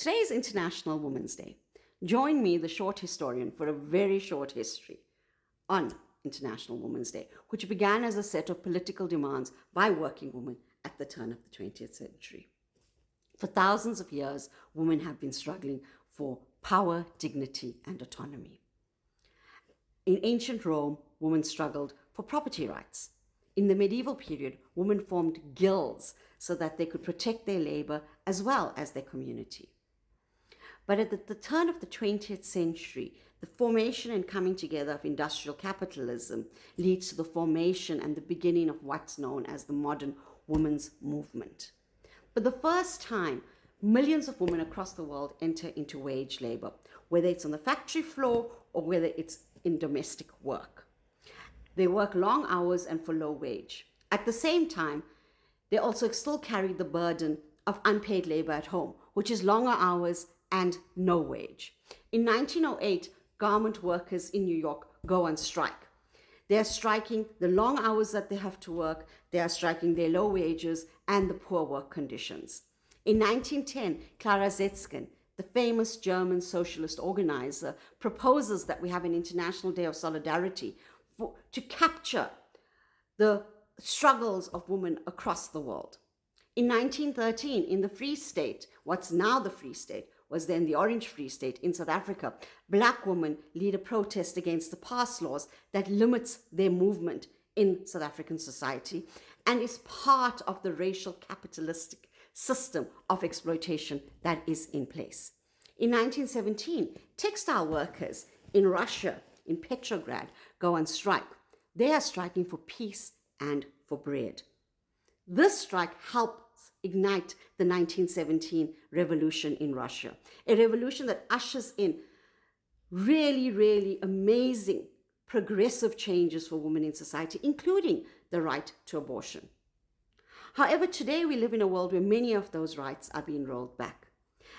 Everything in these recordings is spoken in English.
Today is International Women's Day. Join me, the short historian, for a very short history on International Women's Day, which began as a set of political demands by working women at the turn of the 20th century. For thousands of years, women have been struggling for power, dignity, and autonomy. In ancient Rome, women struggled for property rights. In the medieval period, women formed guilds so that they could protect their labor as well as their community. But at the turn of the 20th century, the formation and coming together of industrial capitalism leads to the formation and the beginning of what's known as the modern women's movement. For the first time, millions of women across the world enter into wage labor, whether it's on the factory floor or whether it's in domestic work. They work long hours and for low wage. At the same time, they also still carry the burden of unpaid labor at home, which is longer hours and no wage. In 1908, garment workers in New York go on strike. They are striking the long hours that they have to work, they are striking their low wages and the poor work conditions. In 1910, Clara Zetkin, the famous German socialist organizer, proposes that we have an International Day of Solidarity to capture the struggles of women across the world. In 1913, in the Free State, what's now the Free State, was then the Orange Free State in South Africa, Black women lead a protest against the pass laws that limits their movement in South African society and is part of the racial capitalistic system of exploitation that is in place. In 1917, textile workers in Russia, in Petrograd, go on strike. They are striking for peace and for bread. This strike helps ignite the 1917 revolution in Russia, a revolution that ushers in really, really amazing progressive changes for women in society, including the right to abortion. However, today we live in a world where many of those rights are being rolled back.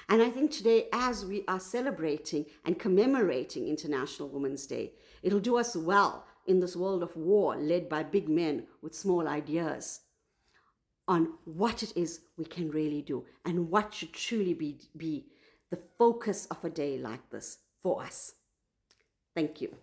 And I think today, as we are celebrating and commemorating International Women's Day, it'll do us well in this world of war led by big men with small ideas on what it is we can really do and what should truly be the focus of a day like this for us. Thank you.